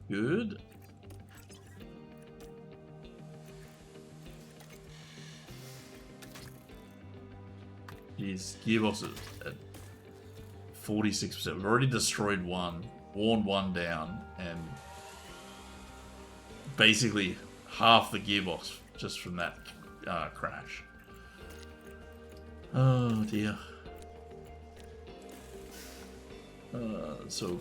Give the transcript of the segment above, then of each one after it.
Good. His gearbox is at 46%. We've already destroyed one, worn one down, and basically half the gearbox just from that crash. Oh dear. So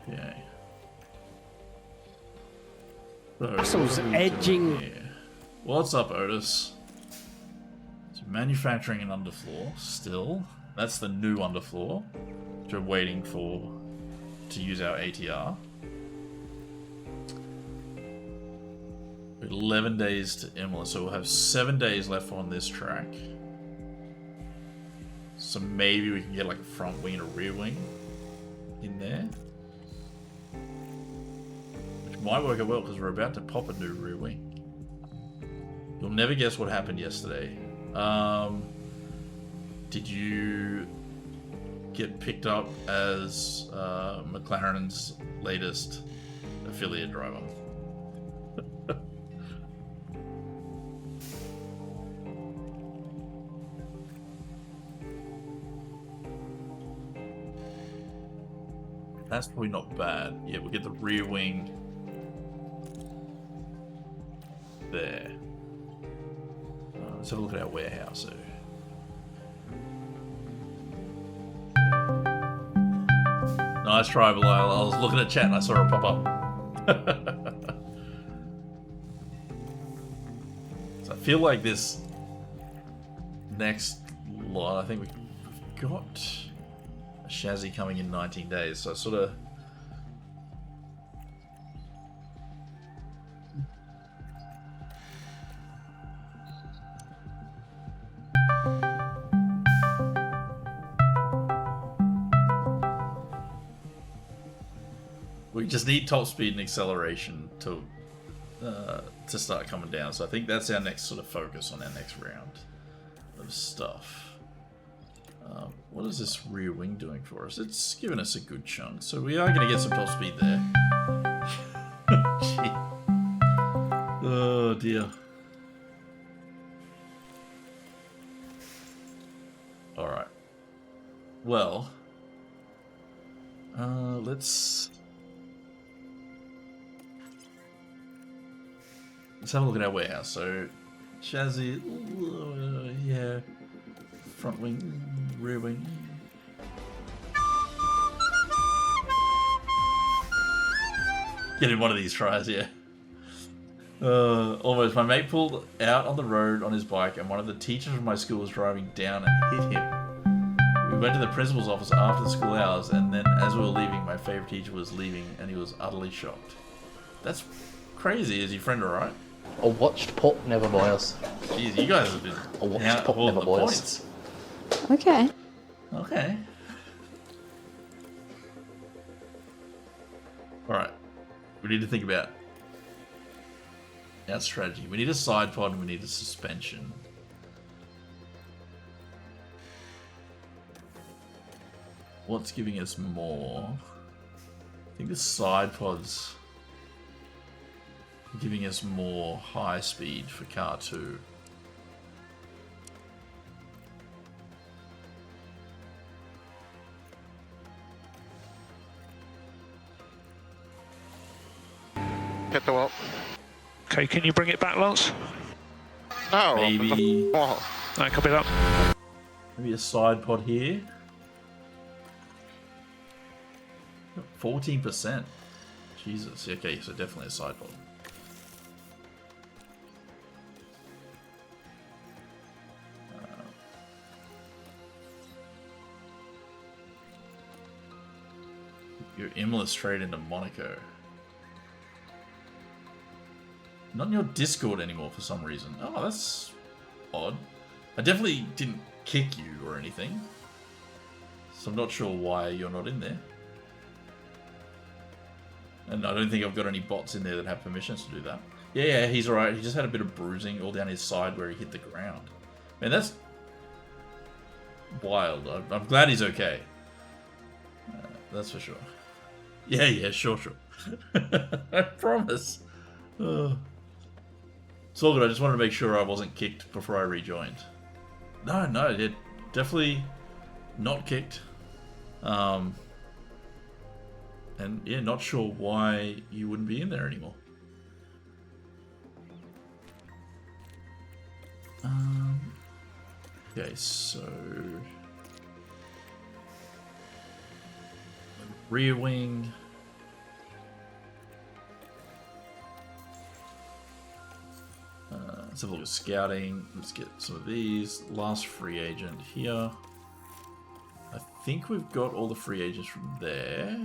okay. Russell's edging. What's up, Otis? So manufacturing an underfloor still. That's the new underfloor, which we're waiting for to use our ATR. 11 days to Imola, so we'll have 7 days left on this track. So maybe we can get like a front wing and a rear wing in there. Which might work out well because we're about to pop a new rear wing. You'll never guess what happened yesterday. Did you get picked up as McLaren's latest affiliate driver? That's probably not bad. Yeah, we'll get the rear wing there. Let's have a look at our warehouse. Nice try, Belial. I was looking at chat and I saw it pop up. So I feel like this next lot, I think we've got a chassis coming in 19 days. So I sort of... We just need top speed and acceleration to start coming down. So I think that's our next sort of focus on our next round of stuff. What is this rear wing doing for us? It's giving us a good chunk. So we are going to get some top speed there. Oh dear. Alright. Well. Let's have a look at our warehouse. So, chassis, yeah, front wing, rear wing. Get in one of these tries, yeah. Almost. My mate pulled out on the road on his bike, and one of the teachers from my school was driving down and hit him. We went to the principal's office after the school hours, and then as we were leaving, my favorite teacher was leaving, and he was utterly shocked. That's crazy. Is your friend alright? I watched Pop Never Boils. Jeez, you guys have been... I watched Pop Never Boils. Okay. Okay. Alright. We need to think about our strategy. We need a side pod and we need a suspension. What's giving us more? I think the side pods are giving us more high speed for car 2. Hit the wall. Okay, can you bring it back, Lance? No. Maybe. Wall. Alright, copy that. Maybe a side pod here. 14%. Jesus. Okay, so definitely a side pod. Your Imola straight into Monaco. Not in your Discord anymore for some reason. Oh, that's odd. I definitely didn't kick you or anything. So I'm not sure why you're not in there. And I don't think I've got any bots in there that have permissions to do that. Yeah, he's alright. He just had a bit of bruising all down his side where he hit the ground. Man, that's wild. I'm glad he's okay. That's for sure. Yeah, sure. I promise. It's all good. I just wanted to make sure I wasn't kicked before I rejoined. No, definitely not kicked. And yeah, not sure why you wouldn't be in there anymore. Okay, so rear wing. Let's have a look at scouting. Let's get some of these. Last free agent here. I think we've got all the free agents from there.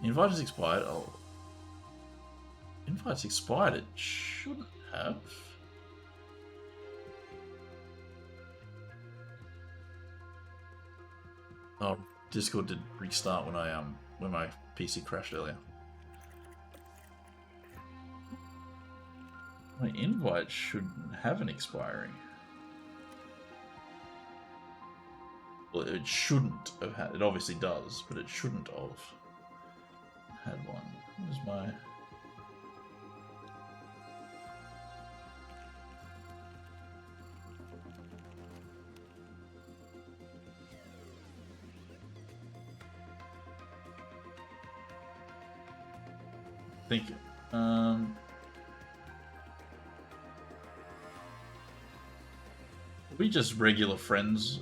Invite has expired. Oh. Invite's expired. It shouldn't have. Oh, Discord did restart when my PC crashed earlier. My invite shouldn't have an expiring. Well, it shouldn't have had. It obviously does, but it shouldn't have had one. Where's my? Thank you. We just regular friends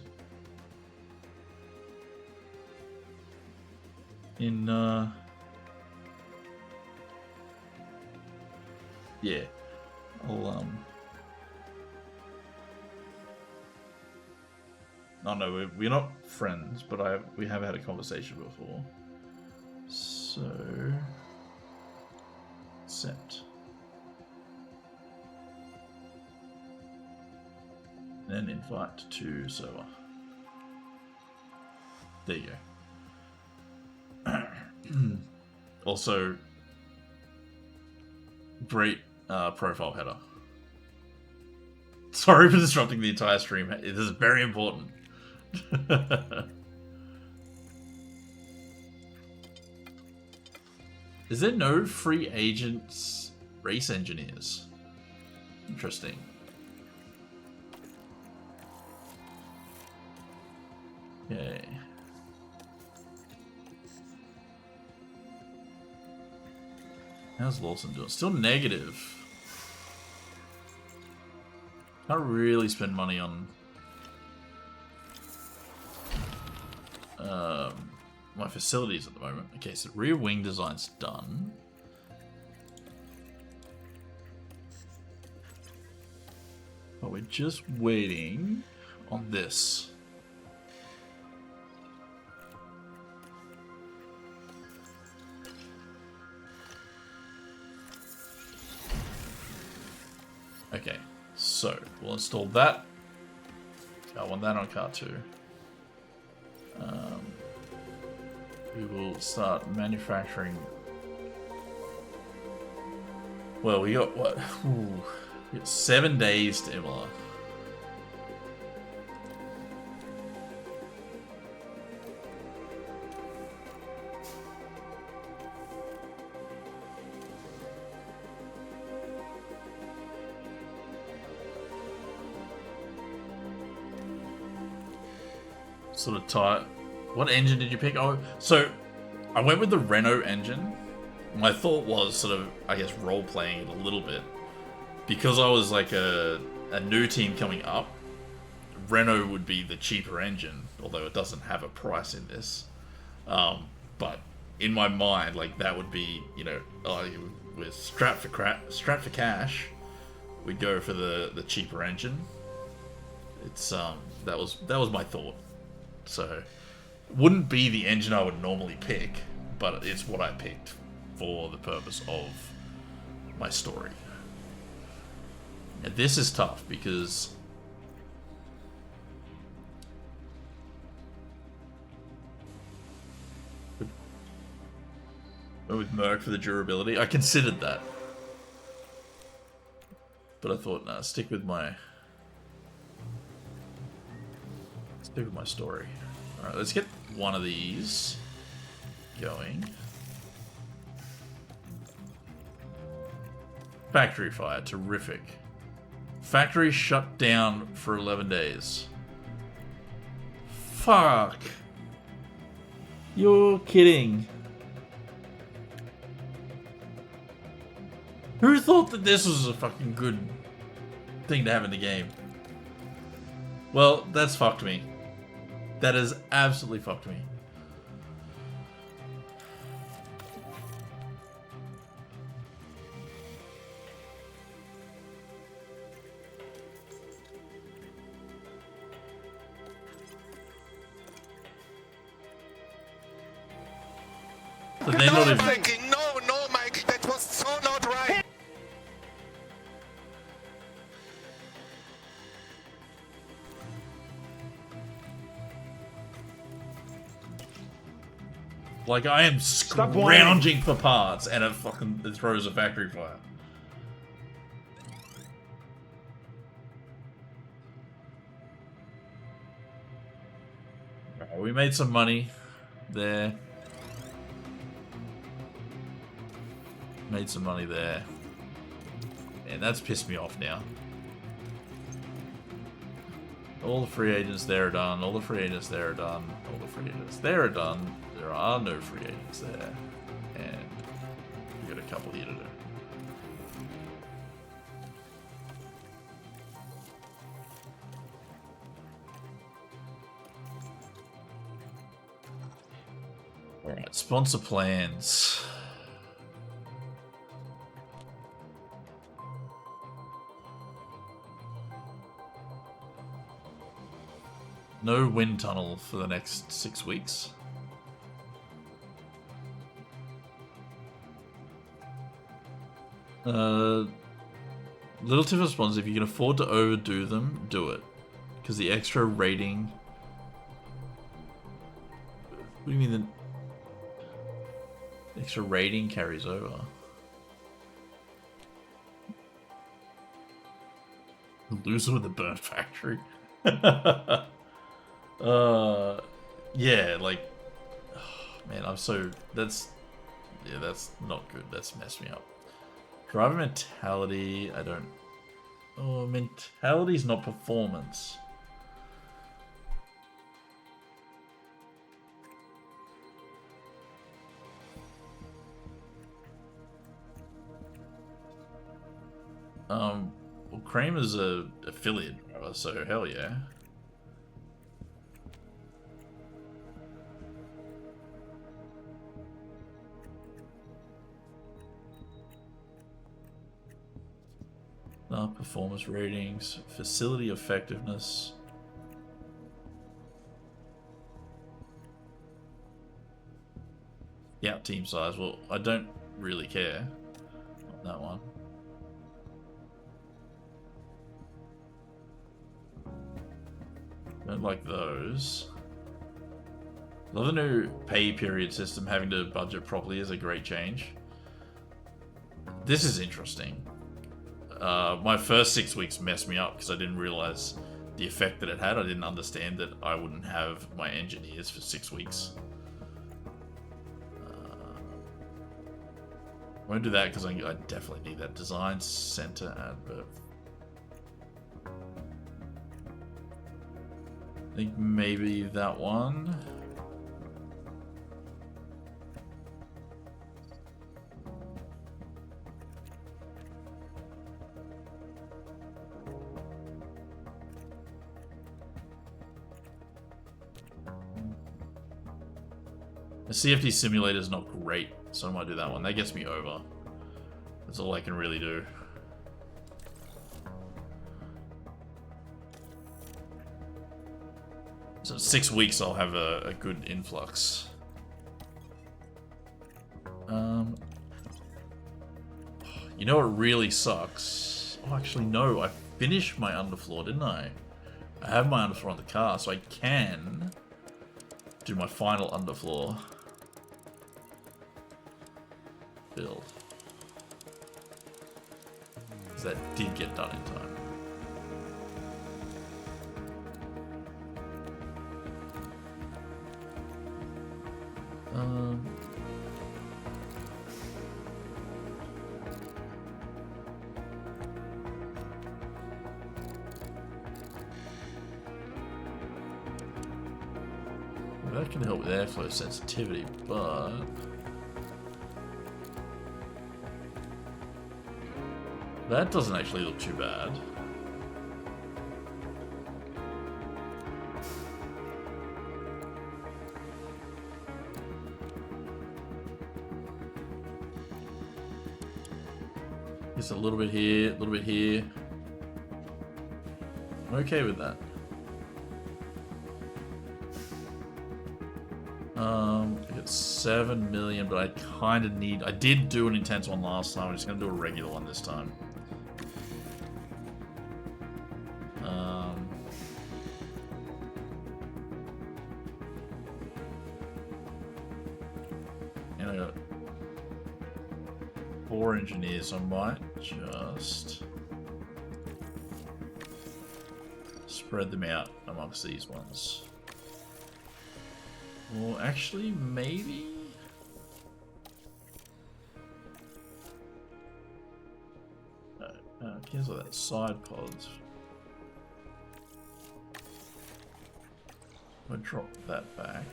in yeah. I'll oh no, we're not friends, but we have had a conversation before. So accept. Then invite to server. There you go. Also, great profile header. Sorry for disrupting the entire stream. This is very important. Is there no free agents race engineers? Interesting. Okay. How's Lawson doing? Still negative. Can't really spend money on my facilities at the moment. Okay, so rear wing design's done. But we're just waiting on this. Okay, so we'll install that. I want that on car 2. We will start manufacturing. Well, we got what? Ooh, we got 7 days to Imola. Sort of tight. What engine did you pick? Oh, so I went with the Renault engine. My thought was sort of, I guess, role-playing it a little bit. Because I was like a new team coming up, Renault would be the cheaper engine, although it doesn't have a price in this. But in my mind, like, that would be, you know, with strapped for cash, we'd go for the cheaper engine. It's that was my thought. So, wouldn't be the engine I would normally pick, but it's what I picked for the purpose of my story. Now, this is tough because Went with Merc for the durability. I considered that. But I thought, nah, stick with my story. Alright, let's get one of these going. Factory fire, terrific. Factory shut down for 11 days. Fuck. You're kidding. Who thought that this was a fucking good thing to have in the game? Well, that's fucked me. That has absolutely fucked me. But they're not even... thinking, no, Mike, that was so not right. Like, I am scrounging for parts, and it throws a factory fire. Right, we made some money there. Made some money there. And that's pissed me off now. All the free agents there are done. All the free agents there are done. All the free agents there are done. There are no free agents there. And we got a couple here to do. Alright, sponsor plans. No wind tunnel for the next 6 weeks. Little tip of sponsors, if you can afford to overdo them, do it. Because the extra rating... What do you mean the extra rating carries over? Loser with the burnt factory. Yeah, like, oh, man, I'm so, that's not good. That's messed me up. Driver mentality, I don't, oh, mentality's not performance. Well, Kramer's a affiliate driver, so hell yeah. Performance ratings, facility effectiveness. Yeah, team size. Well, I don't really care on that one. Don't like those. Love the new pay period system. Having to budget properly is a great change. This is interesting. My first 6 weeks messed me up because I didn't realize the effect that it had. I didn't understand that I wouldn't have my engineers for 6 weeks. I won't do that because I definitely need that design center advert. I think maybe that one. The CFD simulator is not great, so I might do that one. That gets me over. That's all I can really do. So 6 weeks I'll have a good influx. You know what really sucks? Oh, actually no, I finished my underfloor, didn't I? I have my underfloor on the car, so I can do my final underfloor. build. Because that did get done in time. That can help with airflow sensitivity, but that doesn't actually look too bad. Just a little bit here, a little bit here. I'm okay with that. I got 7 million, but I kind of need... I did do an intense one last time. I'm just going to do a regular one this time. And I got 4 engineers, so I might just spread them out amongst these ones. Well, actually, maybe... cancel that side pods. I'll drop that back.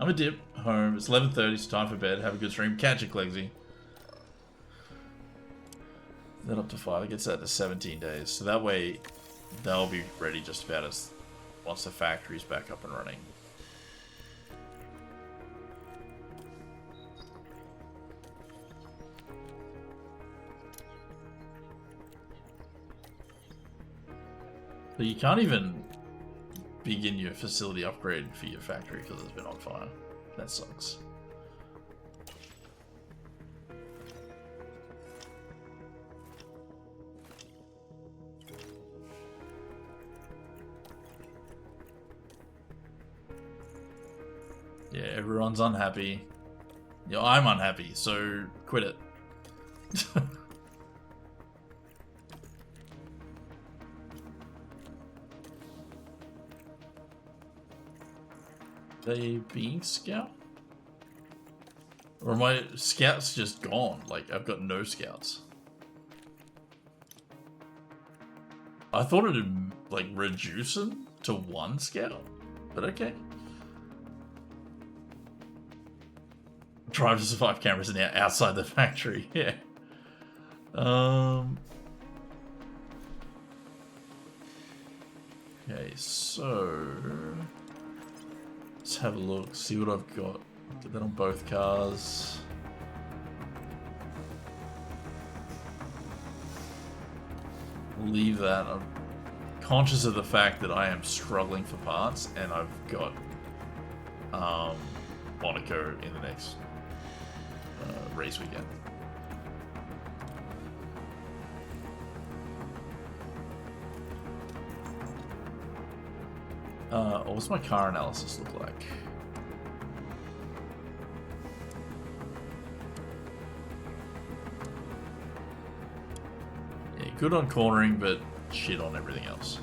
I'm a dip home. It's 11:30. It's time for bed. Have a good stream. Catch you, Clegsy. Then up to 5. It gets that to 17 days. So that way, they'll be ready just about as once the factory's back up and running. But you can't even begin your facility upgrade for your factory because it's been on fire. That sucks. Yeah, everyone's unhappy. Yeah, I'm unhappy, so quit it. They being scout? Or are my scouts just gone? Like, I've got no scouts. I thought it'd, like, reduce them to 1 scout. But okay. Drive to survive cameras now outside the factory. Yeah. Okay, so let's have a look, see what I've got. Did that on both cars. Leave that. I'm conscious of the fact that I am struggling for parts, and I've got Monaco in the next race weekend. What's my car analysis look like? Yeah, good on cornering, but shit on everything else.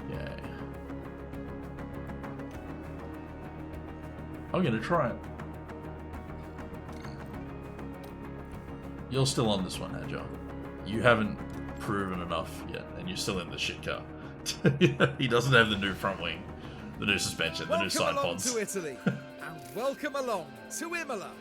Yeah. I'm gonna try it. You're still on this one, Agile. You haven't proven enough yet, and you're still in the shit car. He doesn't have the new front wing, the new suspension, the new side pods. Welcome along to Italy, and welcome along to Imola.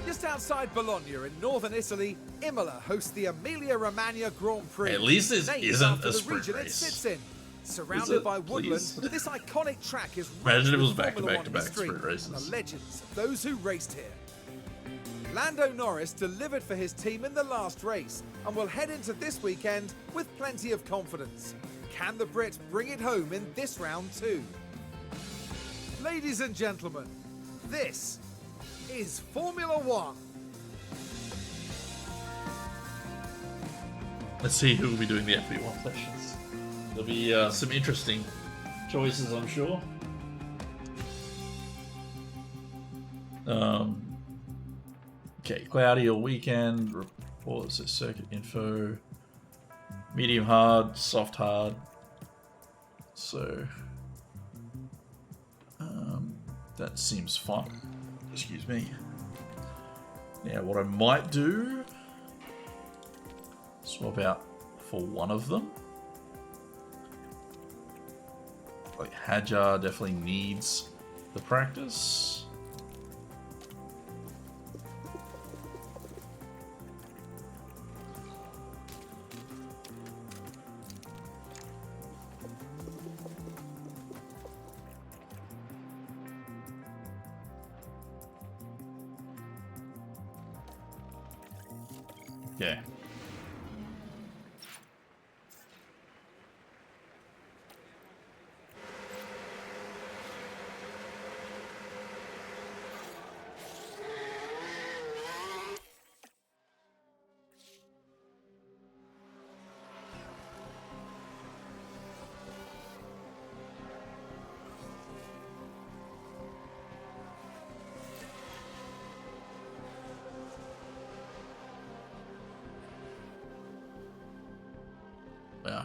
Just outside Bologna in northern Italy, Imola hosts the Emilia-Romagna Grand Prix. At least this named isn't after a the sprint region it race. sits in. Surrounded by woodland, this iconic track is Imagine it was rich with Formula One back-to-back history sprint races. and the legends of those who raced here. Lando Norris delivered for his team in the last race and will head into this weekend with plenty of confidence. Can the Brit bring it home in this round too? Ladies and gentlemen, this is Formula One. Let's see who will be doing the FP1 sessions. There'll be some interesting choices, I'm sure. Okay, cloudy all weekend. Reports of circuit info. Medium hard, soft hard. So that seems fun. Excuse me. Now, what I might do, swap out for one of them. Like Hajar definitely needs the practice. Okay.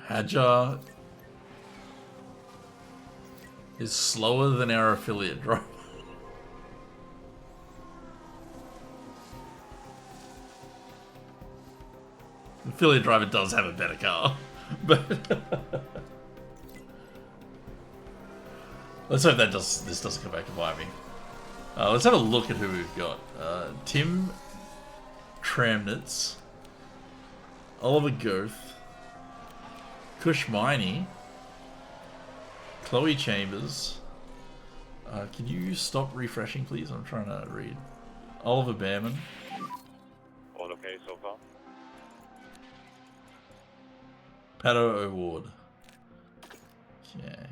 Hajar is slower than our affiliate driver. The affiliate driver does have a better car, but let's hope that this doesn't come back to bite me. Let's have a look at who we've got. Tim Tramnitz, Oliver Goeth, Kush Miney, Chloe Chambers. Can you stop refreshing, please? I'm trying to read. Oliver Behrman. All okay so far? Pato O'Ward. Okay.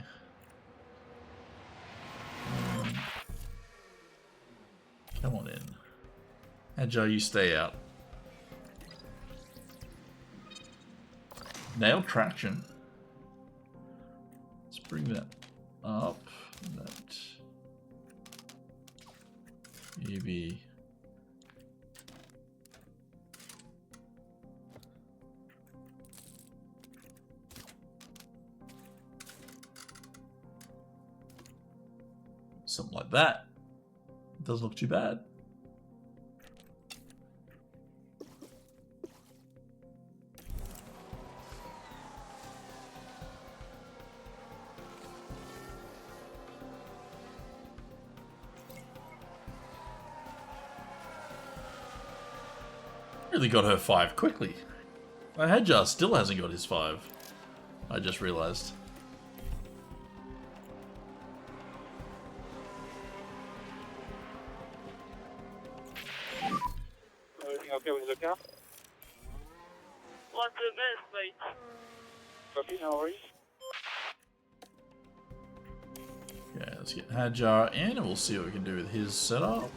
Come on in. Agile, you stay out. Nail traction. Let's bring that up. That maybe something like that. Doesn't look too bad. Really got her 5 quickly. My Hadjar still hasn't got his 5. I just realized. Everything okay with the car? What's the best, mate? Copy, no worries. Okay, let's get Hadjar in and we'll see what we can do with his setup.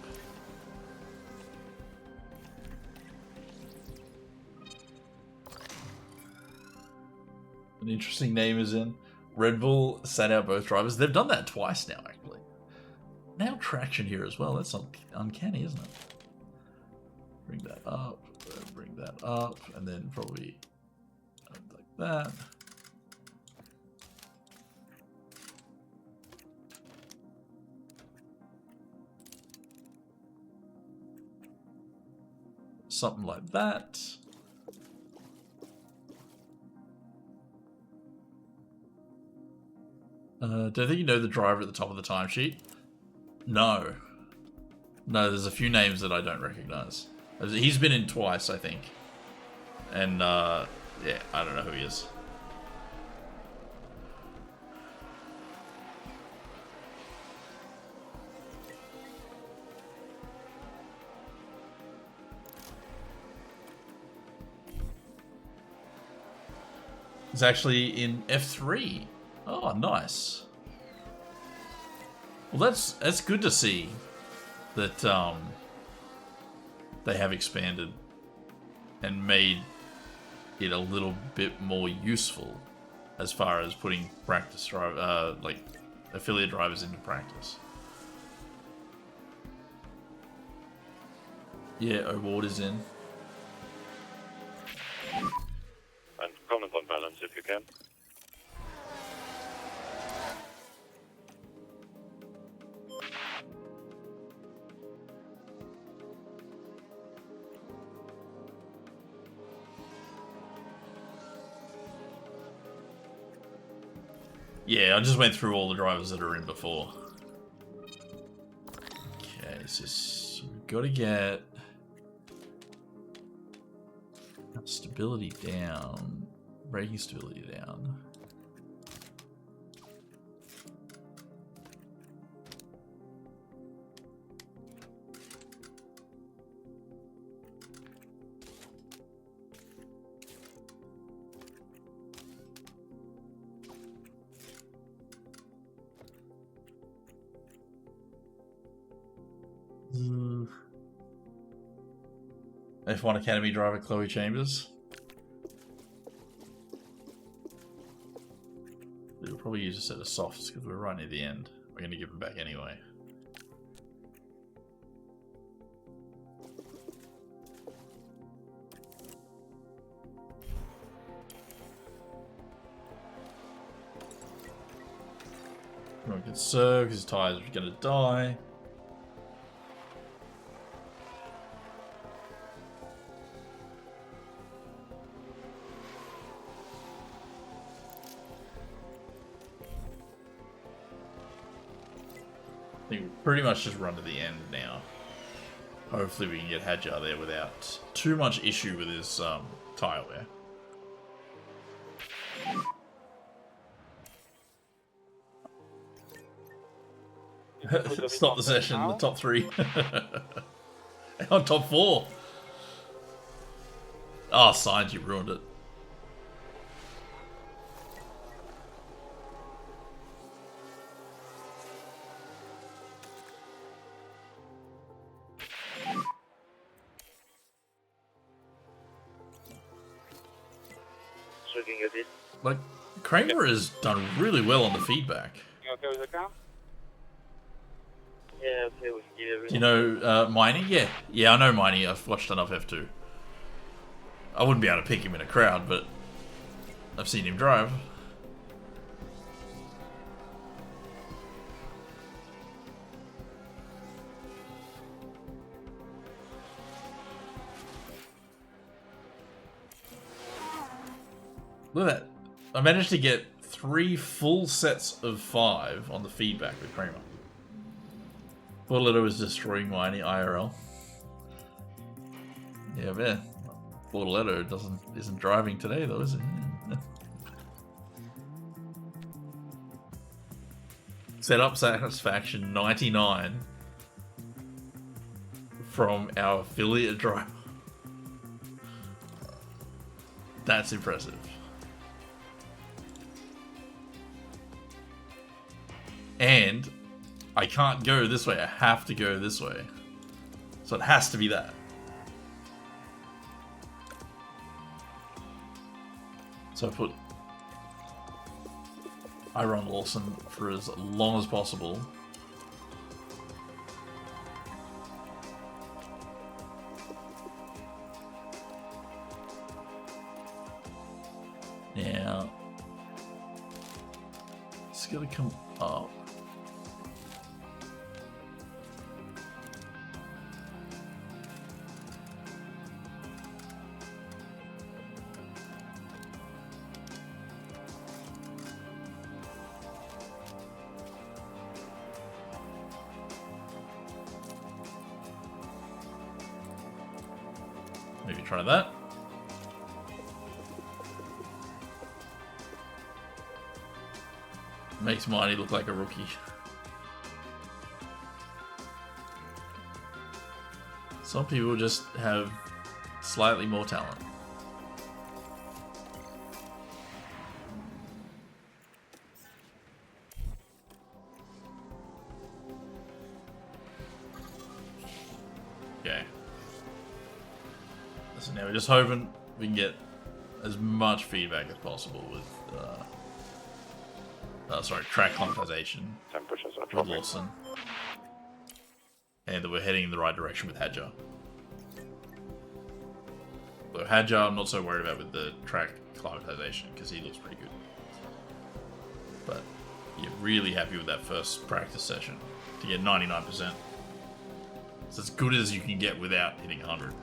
An interesting name is in. Red Bull sat out both drivers. They've done that twice now, actually. Now traction here as well. That's uncanny, isn't it? Bring that up, and then probably like that. Something like that. Don't think you know the driver at the top of the timesheet? No. No, there's a few names that I don't recognize. He's been in twice, I think. And, yeah, I don't know who he is. He's actually in F3. Oh, nice. Well, that's good to see that they have expanded and made it a little bit more useful as far as putting practice drive like affiliate drivers into practice. Yeah, Award is in. And comment on balance if you can. Yeah, I just went through all the drivers that are in before. Okay, so we've got to get stability down, braking stability down. F1 Academy driver Chloe Chambers. We'll probably use a set of softs because we're right near the end. We're going to give them back anyway. Not good, so because his tires are going to die. I think we pretty much just run to the end now. Hopefully we can get Hadjar there without too much issue with his tyre wear. Stop the session, the top 3. On top 4. Oh, Signs, you ruined it. Like, Kramer has done really well on the feedback. You okay with the car? Yeah, okay, we can give everything. You know, Miney? Yeah, I know Miney. I've watched enough F2. I wouldn't be able to pick him in a crowd, but I've seen him drive. Look at that. I managed to get 3 full sets of 5 on the feedback with Kramer. Bortoletto is destroying Miney IRL. Yeah, man. Bortoletto isn't driving today though, is it? Setup satisfaction 99 from our affiliate driver. That's impressive. And I can't go this way, I have to go this way. So it has to be that. So I put Iron Lawson for as long as possible. Now, it's gonna come up. Maybe try that. Makes Mighty look like a rookie. Some people just have slightly more talent. Okay. So now we're just hoping we can get as much feedback as possible with track quantization Temperatures are with dropping. Lawson. And that we're heading in the right direction with Hadjar. Though Hadjar, I'm not so worried about with the track climatization because he looks pretty good. But you're really happy with that first practice session to get 99%. It's as good as you can get without hitting 100.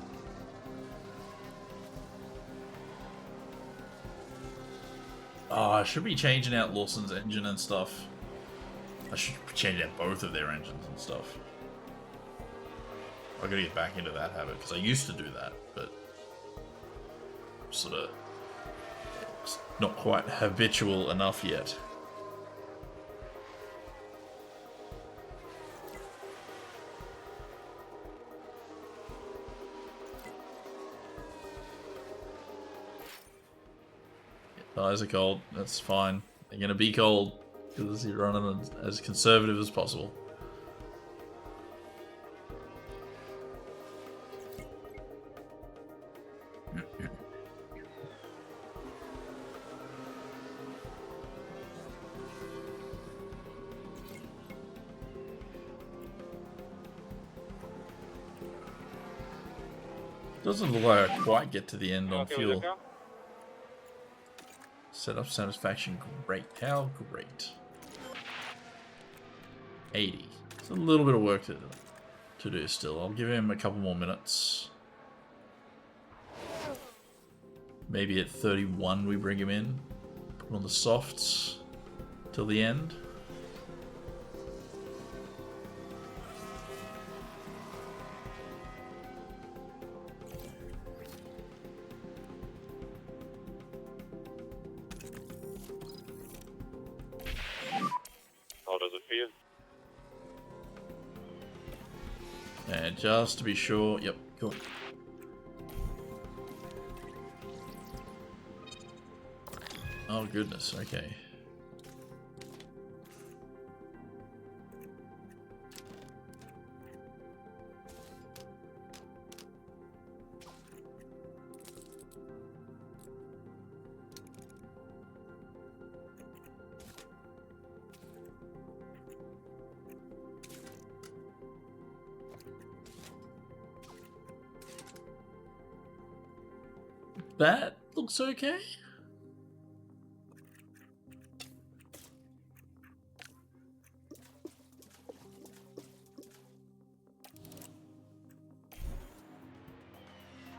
Oh, I should be changing out Lawson's engine and stuff. I should change out both of their engines and stuff. I gotta get back into that habit because I used to do that, but sort of it's not quite habitual enough yet. Tires are cold. That's fine. They're gonna be cold because you're running as conservative as possible. Doesn't look like I quite get to the end on fuel. Setup satisfaction, great. How great. 80. It's a little bit of work to do still. I'll give him a couple more minutes. Maybe at 31 we bring him in. Put him on the softs till the end. How does it feel? And just to be sure, yep, cool. Oh goodness, okay. That looks okay.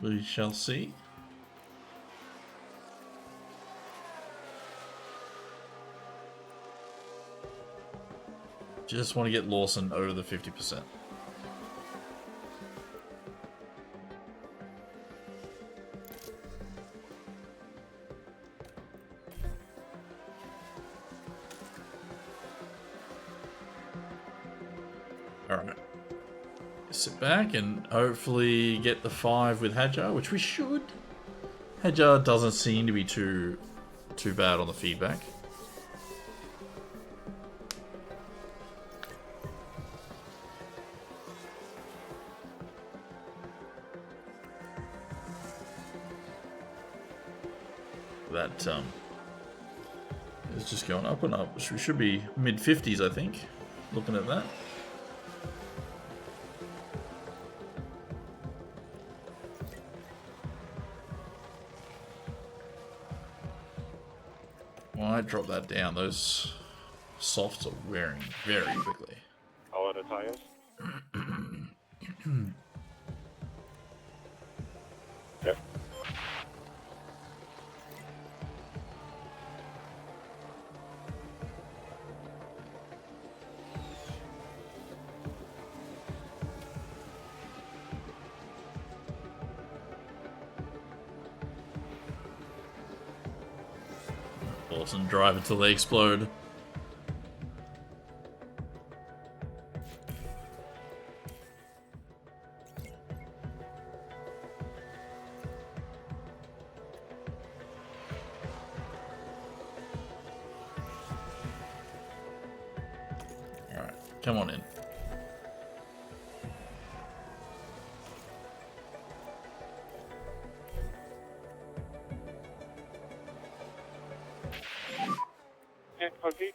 We shall see. Just want to get Lawson over the 50%. Alright. Sit back and hopefully get the 5 with Hadjar, which we should. Hadjar doesn't seem to be too bad on the feedback. That is just going up and up. We should be mid-50s, I think, looking at that. Well, I drop that down. Those softs are wearing very quickly. How are the tires? Yep. And drive until they explode. Alright, come on in. Okay.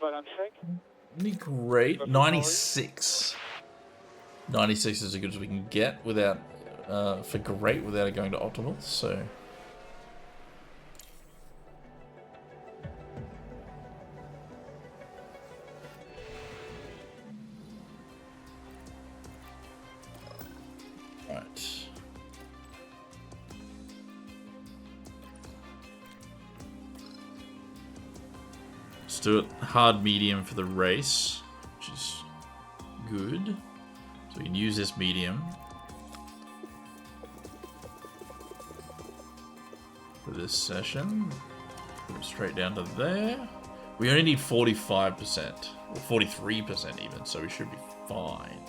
But I'm sick. Great. 96. 96 is as good as we can get without for great without it going to optimal. So. Do it hard medium for the race, which is good. So we can use this medium for this session. Put it straight down to there. We only need 45% or 43% even, so we should be fine.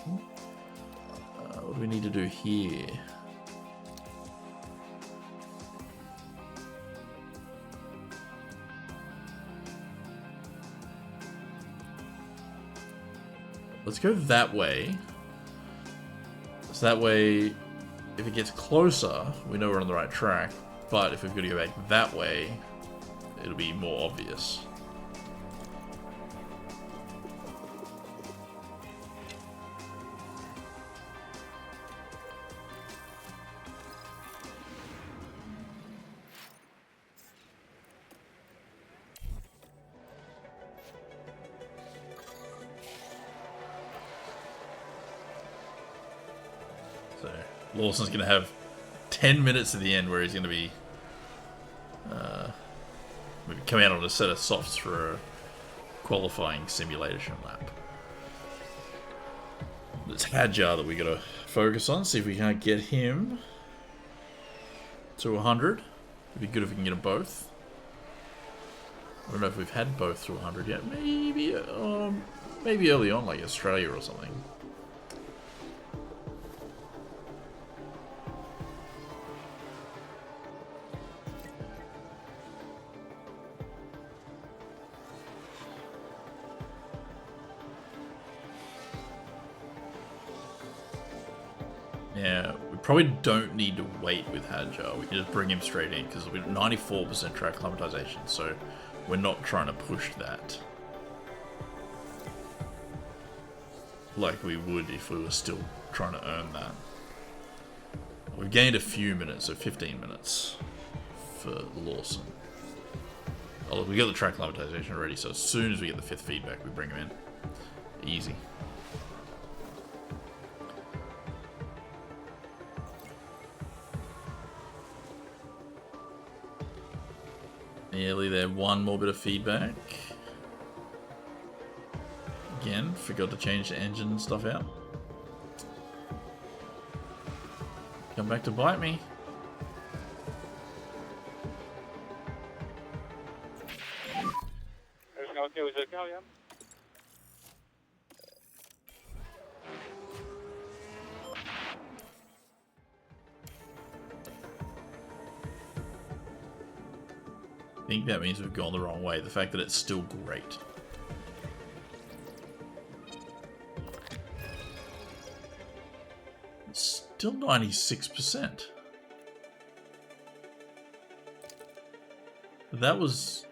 What do we need to do here? Let's go that way. So that way, if it gets closer, we know we're on the right track. But if we've got to go back that way, it'll be more obvious. Lawson's going to have 10 minutes at the end where he's going to be coming out on a set of softs for a qualifying simulation lap. It's Hadjar that we got to focus on, see if we can't get him to 100. It'd be good if we can get them both. I don't know if we've had both to 100 yet. Maybe early on, like Australia or something. Yeah, we probably don't need to wait with Hadjar. We can just bring him straight in because we're 94% track climatization, so we're not trying to push that like we would if we were still trying to earn that. We've gained a few minutes, so 15 minutes for Lawson. Oh, look, we got the track climatization already, so as soon as we get the 5th feedback, we bring him in. Easy. Nearly there. One more bit of feedback. Again, forgot to change the engine and stuff out. Come back to bite me. There's no news now, yeah? I think that means we've gone the wrong way. The fact that it's still great. It's still 96%. That was...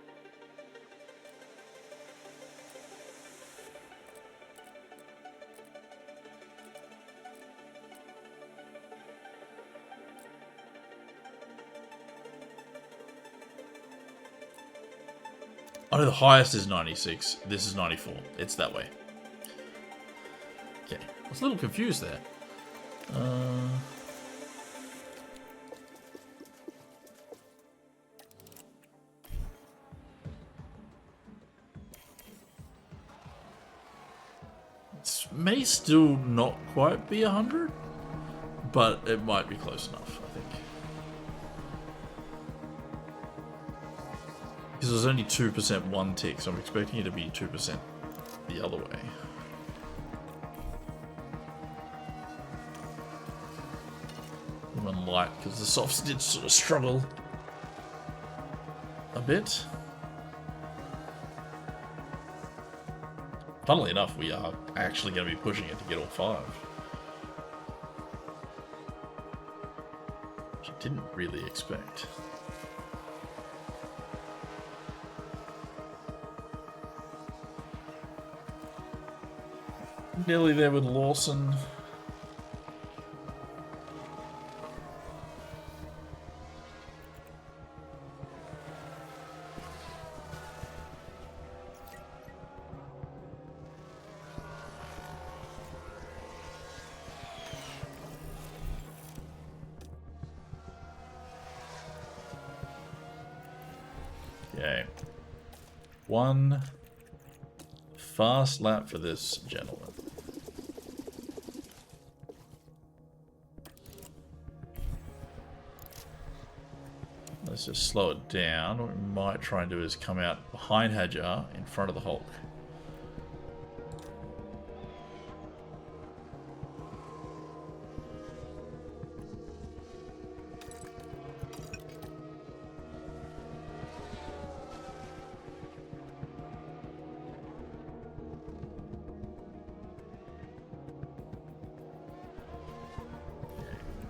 Oh no, the highest is 96. This is 94. It's that way. Okay. I was a little confused there. It may still not quite be 100, but it might be close enough, I think. Because there's only 2% one tick, so I'm expecting it to be 2% the other way. One light, because the softs did sort of struggle a bit. Funnily enough, we are actually going to be pushing it to get all 5. Which I didn't really expect. Nearly there with Lawson. Okay. One fast lap for this gentleman. Let's just slow it down. What we might try and do is come out behind Hadjar in front of the Hulk.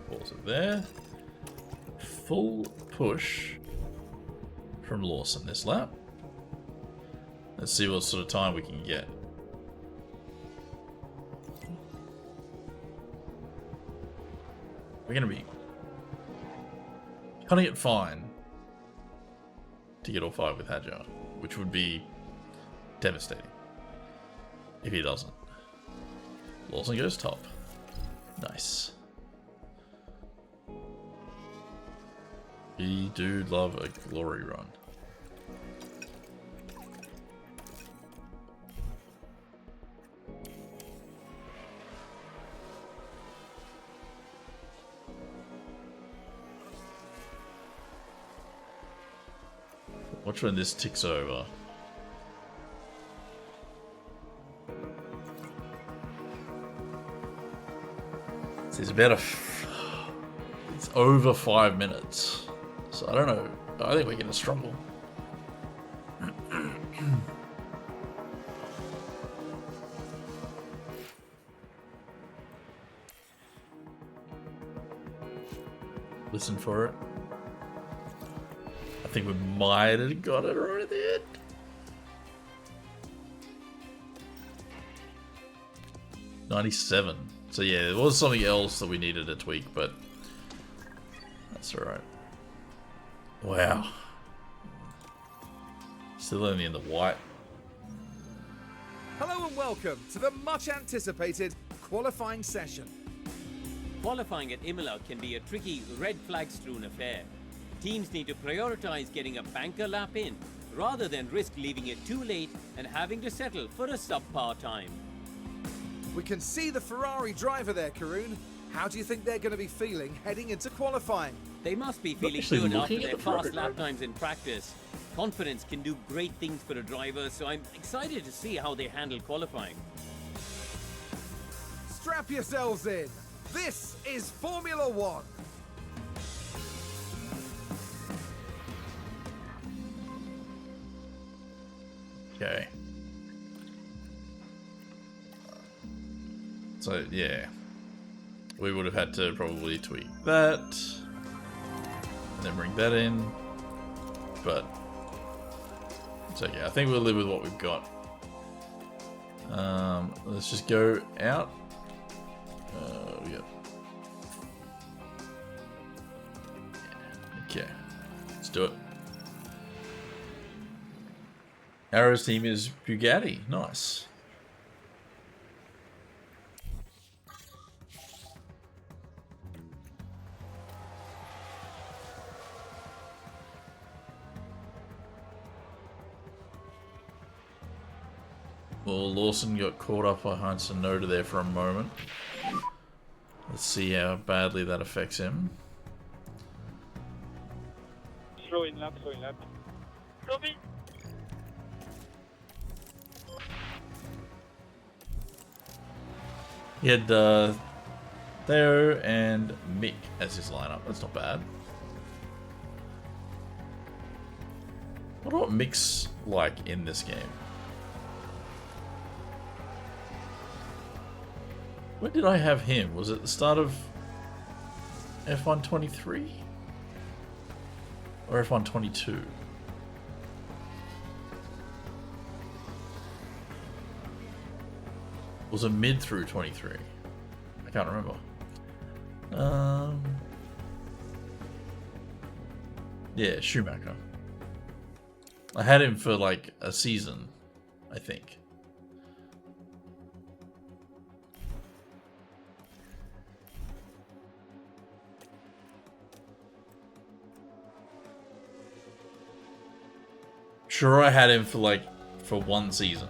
Pause it there. Full push from Lawson this lap. Let's see what sort of time we can get. We're going to be cutting it fine to get all 5 with Hadjar, which would be devastating if he doesn't. Lawson goes top. Nice. We do love a glory run. Watch when this ticks over. It's about it's over 5 minutes. So I don't know. I think we're going to struggle. Listen for it. I think we might have got it right at the end. $97. So yeah, there was something else that we needed to tweak, but that's alright. Wow. Still only in the white. Hello and welcome to the much anticipated qualifying session. Qualifying at Imola can be a tricky red flag strewn affair. Teams need to prioritize getting a banker lap in, rather than risk leaving it too late and having to settle for a subpar time. We can see the Ferrari driver there, Karun. How do you think they're going to be feeling heading into qualifying? They must be feeling actually good after looking at their the fast program. lap times in practice. Confidence can do great things for a driver, so I'm excited to see how they handle qualifying. Strap yourselves in. This is Formula One. Okay. So, yeah. We would have had to probably tweak that. And then bring that in. But it's okay. I think we'll live with what we've got. Let's just go out. Yeah. Okay. Let's do it. Arrow's team is Bugatti. Nice. Well, Lawson got caught up behind Sonoda there for a moment. Let's see how badly that affects him. Slow in lap, slow in lap. Copy. He had Theo and Mick as his lineup. That's not bad. I wonder what Mick's like in this game. When did I have him? Was it the start of F1 23? Or F1 22? Was it mid through 23? I can't remember. Yeah, Schumacher. I had him for like a season, I think. sure I had him for one season.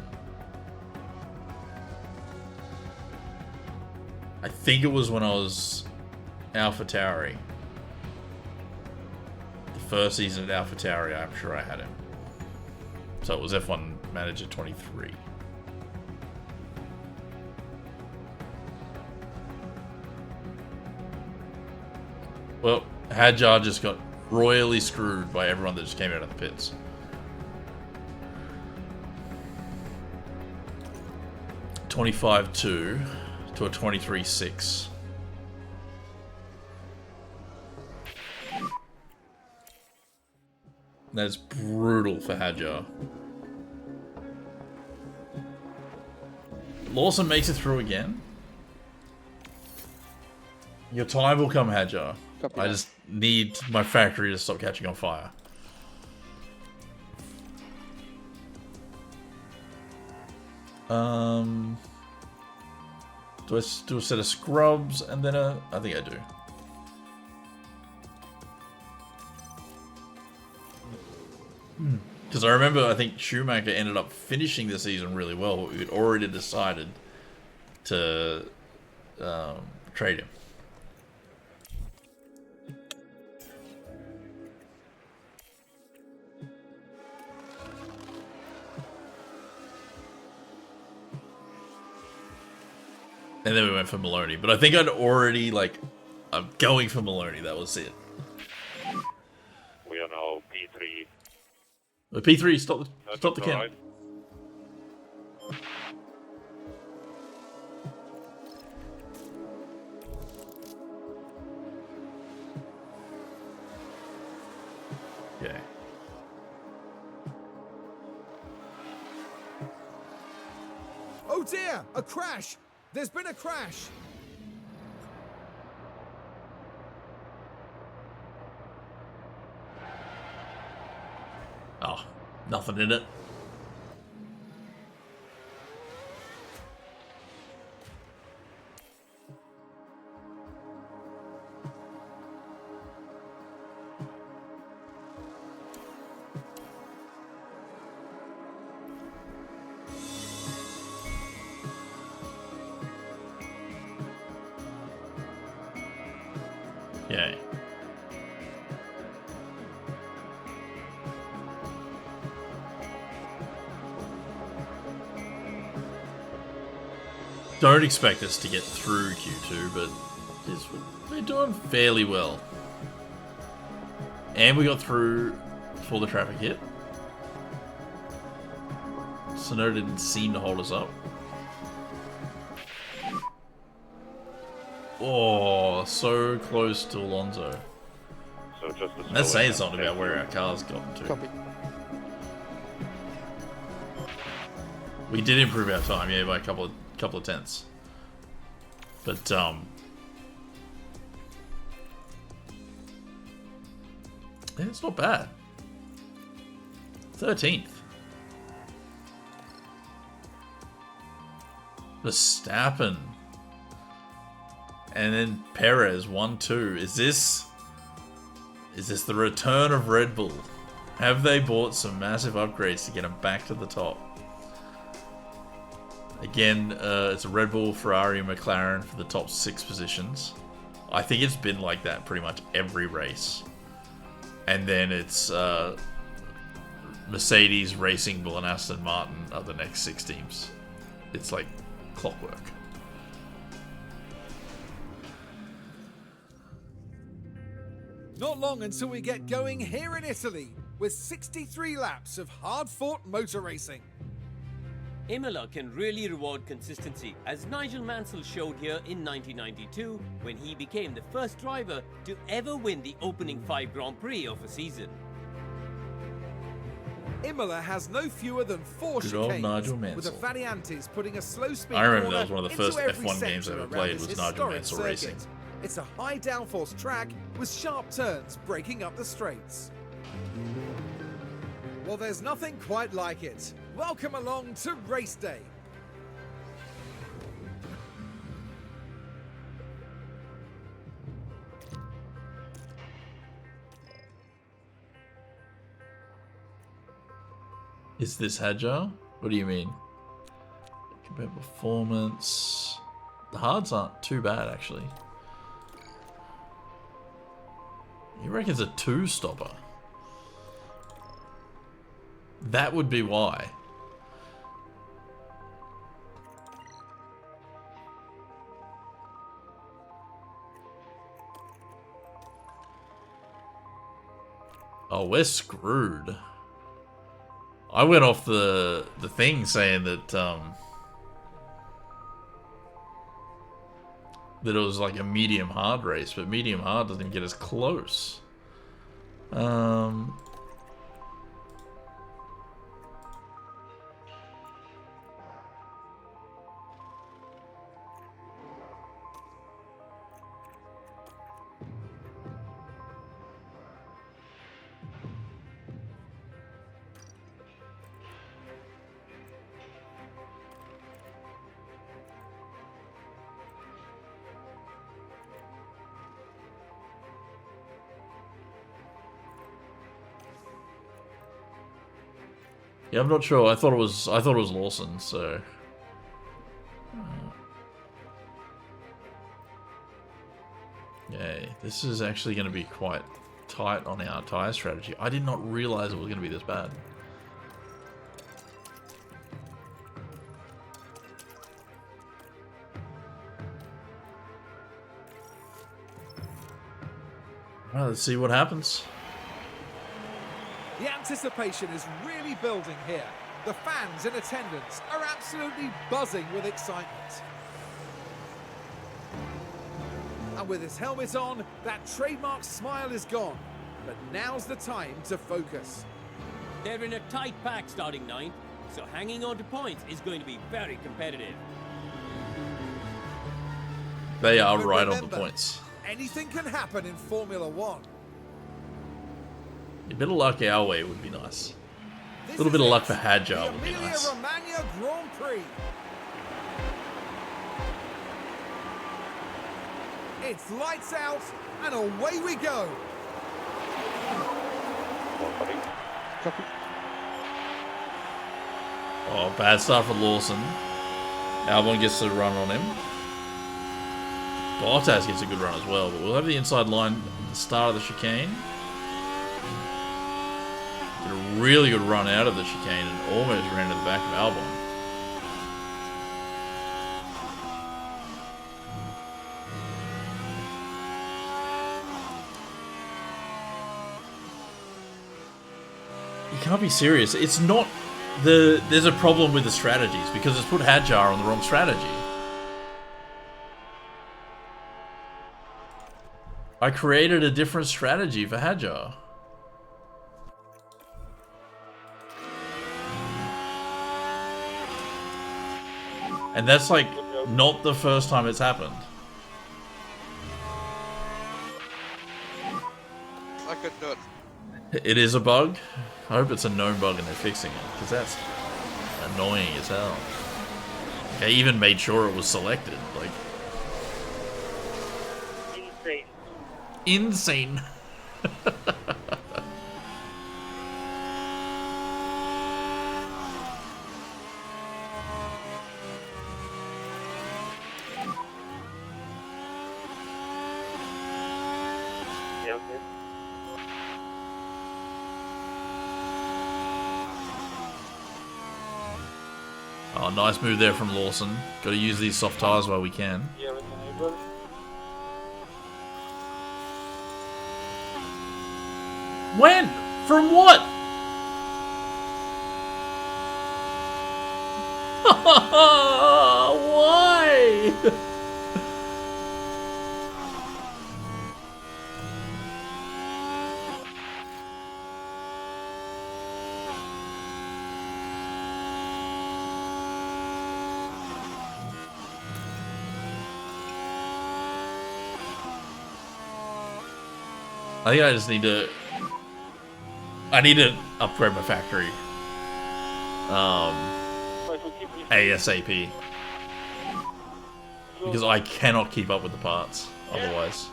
I think it was when I was AlphaTauri. The first season at AlphaTauri, I'm sure I had him. So it was F1 Manager 23. Well, Hadjar just got royally screwed by everyone that just came out of the pits. $25.2 to a 23.6. That's brutal for Hadjar. Lawson makes it through again. Your time will come, Hadjar. I just need my factory to stop catching on fire. Do I do a set of scrubs and then a... I think I do. Because I remember, I think Schumacher ended up finishing the season really well, but we had already decided to trade him. And then we went for Maloney. But I think I'd already, I'm going for Maloney. That was it. We are now P3. P3, stop the count. Right. Okay. Oh dear, a crash! There's been a crash! Oh, nothing in it. Yay. Don't expect us to get through Q2, but we're doing fairly well. And we got through before the traffic hit. Snow didn't seem to hold us up. Oh, so close to Alonso. So just a That's saying something about where our car's gotten to. Copy. We did improve our time, yeah, by a couple of tenths. But yeah, it's not bad. 13th. Verstappen. And then Perez 1-2. Is this the return of Red Bull? Have they bought some massive upgrades to get them back to the top? Again, it's a Red Bull, Ferrari, and McLaren for the top 6 positions. I think it's been like that pretty much every race. And then it's Mercedes, Racing Bull, and Aston Martin are the next 6 teams. It's like clockwork. Not long until we get going here in Italy, with 63 laps of hard-fought motor racing. Imola can really reward consistency, as Nigel Mansell showed here in 1992 when he became the first driver to ever win the opening 5 Grand Prix of a season. Imola has no fewer than 4 Good old Nigel chicanes, Mansell. with the Variantes putting a slow speed I remember corner that was one of the into first every F1 games I sector ever around played this was Nigel historic Mansell circuit. Racing. It's a high downforce track with sharp turns breaking up the straights. Well, there's nothing quite like it. Welcome along to race day. Is this Hadjar? What do you mean? Compare performance. The hards aren't too bad, actually. He reckons a 2-stopper. That would be why. Oh, we're screwed. I went off the thing saying that that it was like a medium hard race, but medium hard doesn't even get as close. Yeah, I'm not sure. I thought it was Lawson, so yeah, this is actually going to be quite tight on our tyre strategy. I did not realize it was going to be this bad. Well, let's see what happens. The anticipation is really building here. The fans in attendance are absolutely buzzing with excitement. And with his helmet on, that trademark smile is gone. But now's the time to focus. They're in a tight pack starting 9th, so hanging on to points is going to be very competitive. They are But right on remember, the points. Anything can happen in Formula One. A bit of luck our way would be nice. A This little is bit of it, luck for Hadjar the would be Emilia nice. Romagna Grand Prix. It's lights out and away we go. Oh, bad start for Lawson. Albon gets to run on him. Bottas gets a good run as well, but we'll have the inside line at the start of the chicane. Did a really good run out of the chicane and almost ran to the back of Albon. You can't be serious. It's not there's a problem with the strategies because it's put Hadjar on the wrong strategy. I created a different strategy for Hadjar. And that's like not the first time it's happened. I could do it. It is a bug. I hope it's a known bug and they're fixing it, because that's annoying as hell. I even made sure it was selected. Like, insane. Oh, nice move there from Lawson. Got to use these soft tires while we can. Yeah, we can able. When? From what? Why? I think I just need to... I need to upgrade my factory. ASAP. Because I cannot keep up with the parts, otherwise.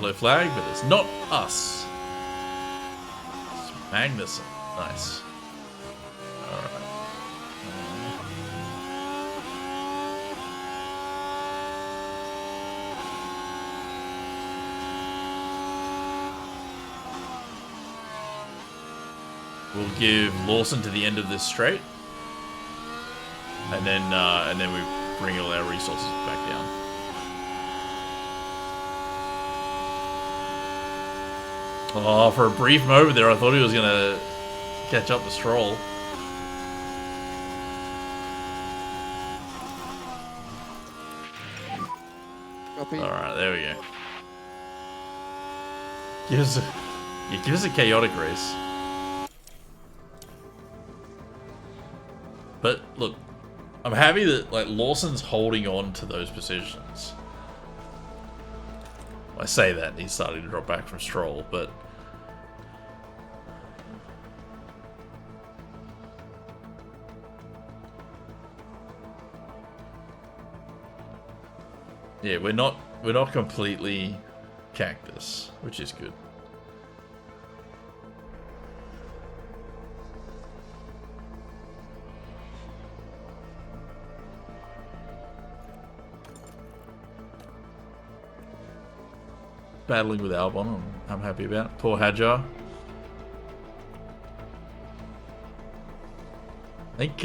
yellow flag, but it's not us. It's Magnussen. Nice. Alright. We'll give Lawson to the end of this straight, and then we bring all our resources back down. Oh, for a brief moment there, I thought he was gonna catch up to Stroll. All right, there we go. Give us a chaotic race. But look, I'm happy that like Lawson's holding on to those positions. I say that he's starting to drop back from Stroll, but yeah, we're not completely cactus, which is good. Battling with Albon, I'm happy about. Poor Hadjar. I think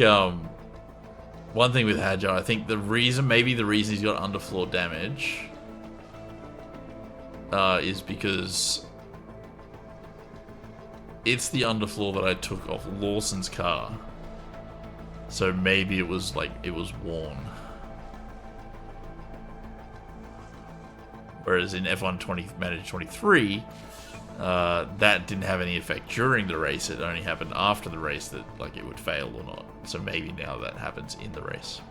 one thing with Hadjar, I think maybe the reason he's got underfloor damage is because it's the underfloor that I took off Lawson's car. So maybe it was worn. Whereas in F1 Manager 23, that didn't have any effect during the race. It only happened after the race that like it would fail or not. So maybe now that happens in the race.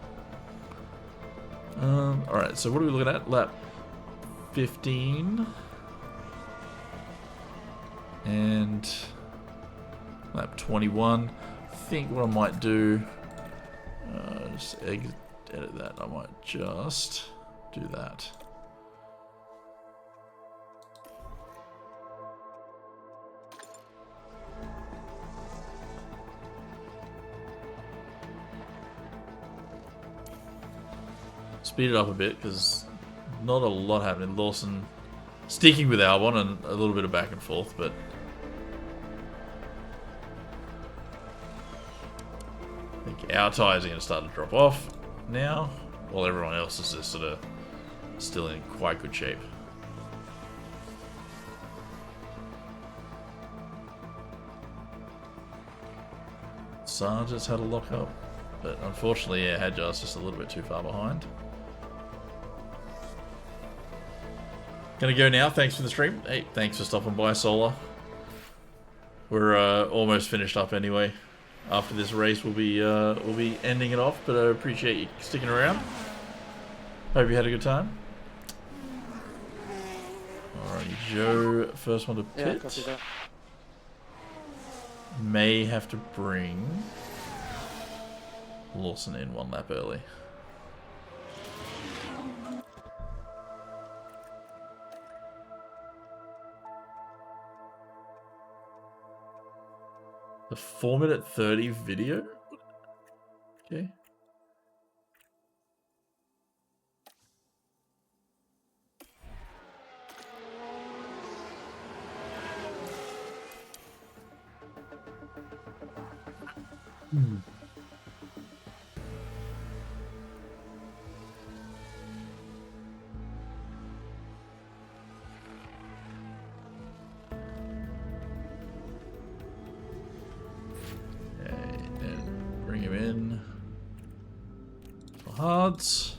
Alright, so what are we looking at? Lap 15. And lap 21. I think what I might do, just edit that. I might just do that. Speed it up a bit because not a lot happening. Lawson sticking with Albon and a little bit of back and forth, but I think our tyres are going to start to drop off now, while everyone else is just sort of still in quite good shape. Sarge's had a lock up, but unfortunately, yeah, Hadjar's just a little bit too far behind. Gonna go now. Thanks for the stream. Hey, thanks for stopping by, Solar. We're almost finished up anyway. After this race, we'll be ending it off. But I appreciate you sticking around. Hope you had a good time. Alrighty, Joe, first one to pit. Yeah, copy that. May have to bring Lawson in one lap early. The 4-minute 30 video? Okay. Bring him in for hards.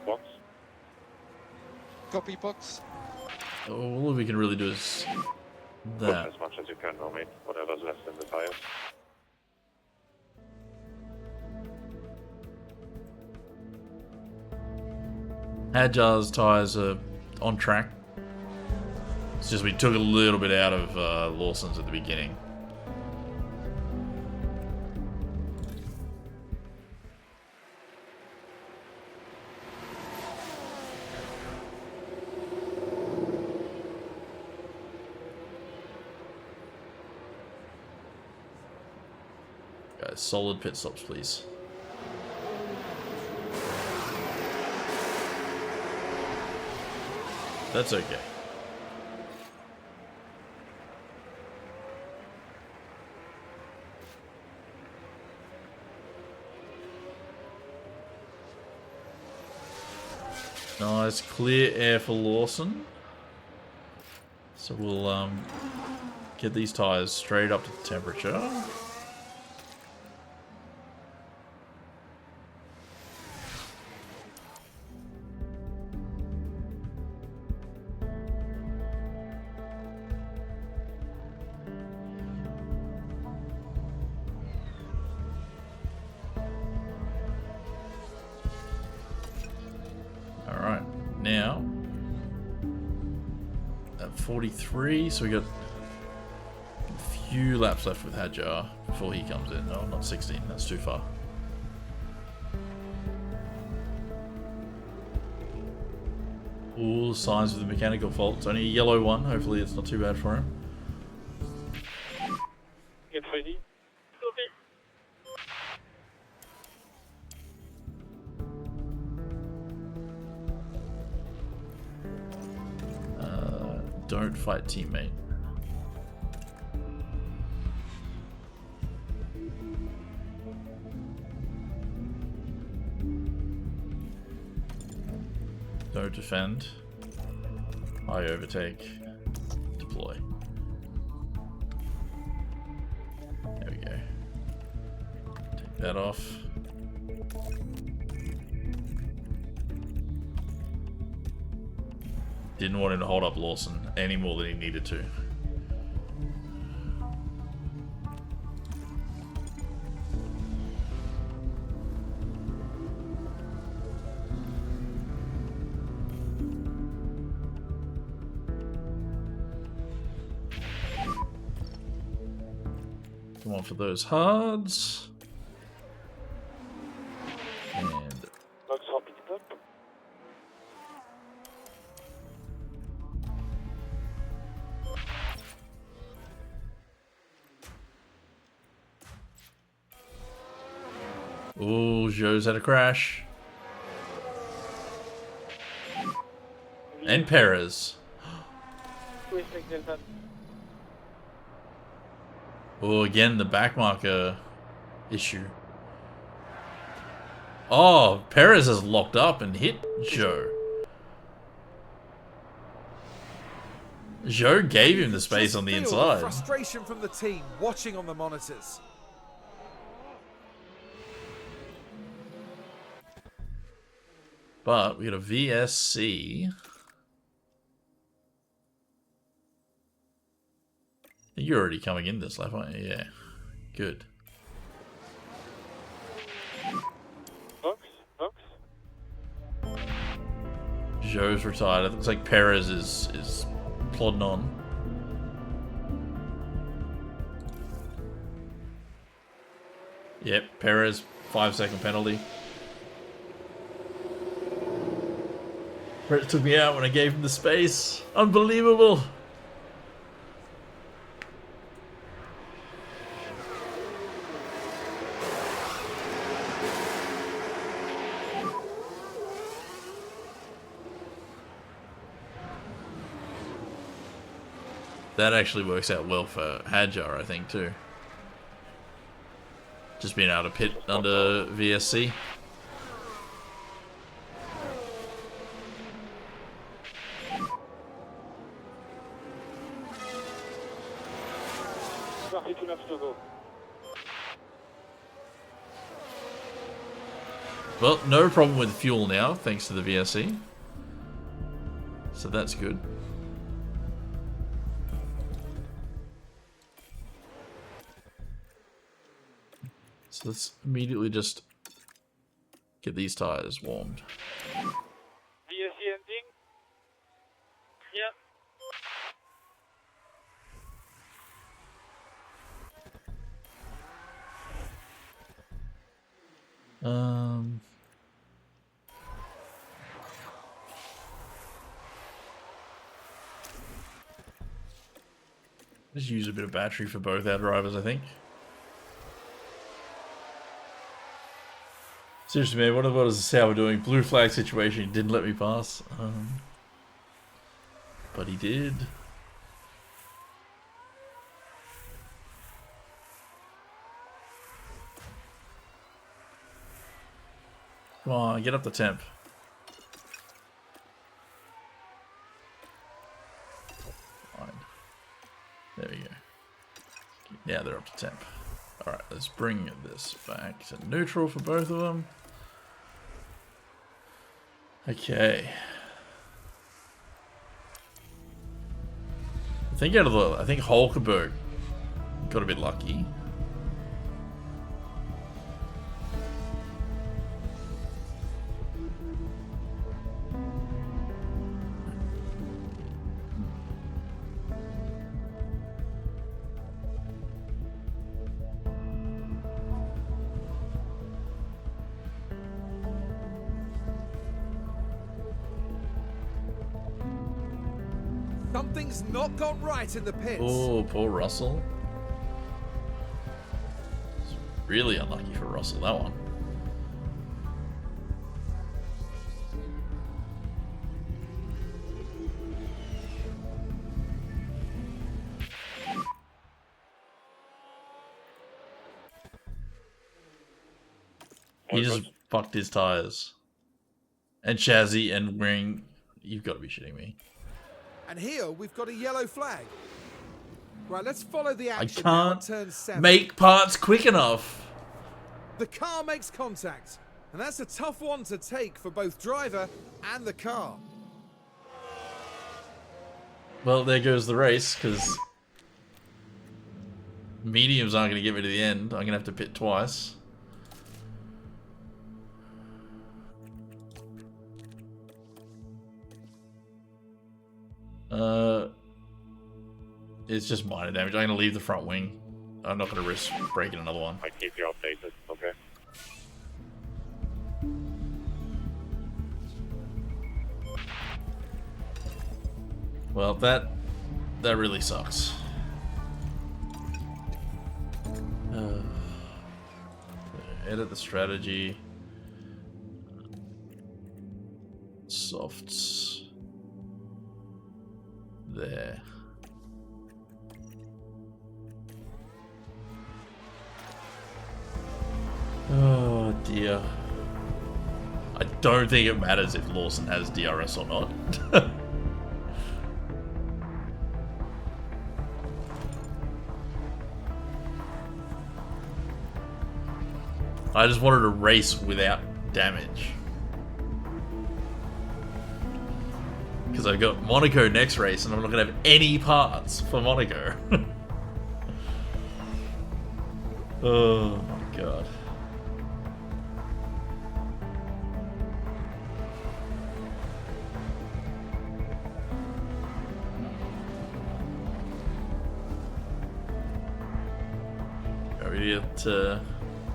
Box. Copy box. All we can really do is that. As much as you can, Romain. Whatever's left in the tires. Hadjar's tyres are on track. It's just we took a little bit out of Lawson's at the beginning. solid pit stops, please. That's okay. Nice clear air for Lawson. So we'll get these tyres straight up to the temperature. Alright, now at 43, so we got a few laps left with Hadjar before he comes in. Oh, not 16, that's too far. All signs of the mechanical fault. It's only a yellow one, hopefully it's not too bad for him. Get ready. Don't fight teammate. Don't defend. I overtake. Deploy. There we go. Take that off. Didn't want him to hold up Lawson any more than he needed to. Come on for those hards. And Locks are picked up. oh, Joe's had a crash. And Perez. Oh, again, the backmarker issue. Oh, Perez has locked up and hit Joe. Joe gave him the space on the Feel inside. frustration from the team watching on the monitors. But we got a VSC. You're already coming in this lap, aren't you? Yeah. Good. Box. Joe's retired. It looks like Perez is plodding on. Yep, Perez, 5-second penalty. Brett took me out when I gave him the space. Unbelievable. That actually works out well for Hadjar, I think, too. Just being able to pit under VSC. Well, no problem with fuel now, thanks to the VSC. So that's good. So let's immediately just get these tires warmed. VSC ending. Yeah. Just use a bit of battery for both our drivers, I think. Seriously, man, what is how we're doing? Blue flag situation. He didn't let me pass. But he did. Come on, get up the temp. Fine. There we go. Yeah, they're up to temp. Alright, let's bring this back to neutral for both of them. Okay. I think Hulkenberg got a bit lucky. Something's not gone right in the pits. Oh, poor Russell. It's really unlucky for Russell, that one. He just fucked his tires. And chassis and wing. You've got to be shitting me. And here we've got a yellow flag. Right, let's follow the I action now on can't turn 7. make parts quick enough. The car makes contact, and that's a tough one to take for both driver and the car. Well, there goes the race, because mediums aren't going to get me to the end. I'm going to have to pit twice. It's just minor damage. I'm going to leave the front wing. I'm not going to risk breaking another one. I keep you updated, okay? Well, that really sucks. Edit the strategy. Softs. There. Oh dear. I don't think it matters if Lawson has DRS or not. I just wanted to race without damage. Because I've got Monaco next race and I'm not going to have any parts for Monaco. Oh my god. We're at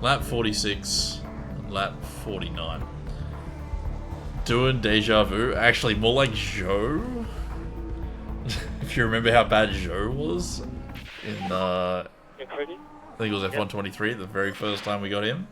lap 46 and lap 49. Doing deja vu. Actually, more like Joe. If you remember how bad Joe was in I think it was F123, the very first time we got him.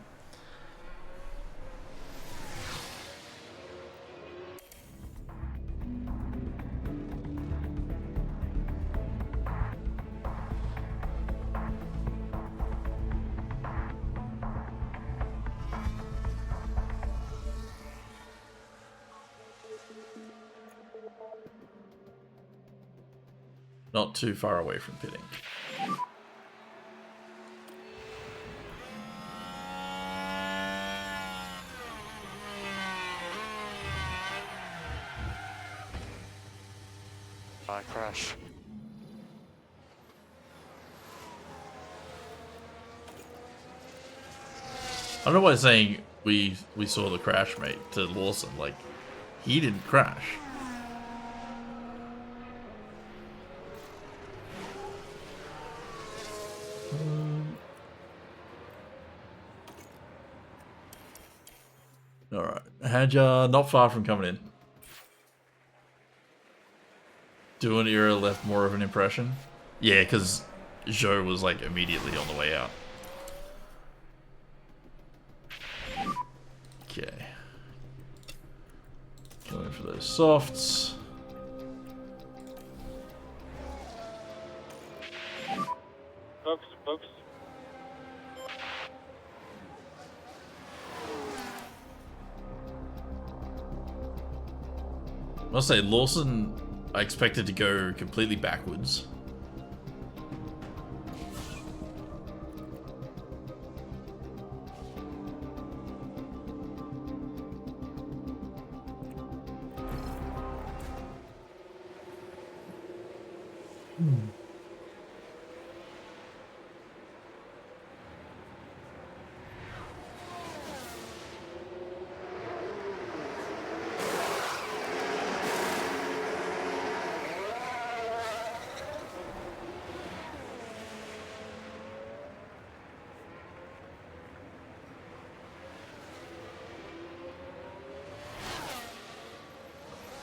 Not too far away from pitting. I crash. I don't know why I'm saying we saw the crash, mate, to Lawson. Like, he didn't crash. Alright, Hadjar not far from coming in. Doing era left more of an impression. Yeah, because Joe was like immediately on the way out. those softs. Focus, focus. I'll say Lawson, I expected to go completely backwards.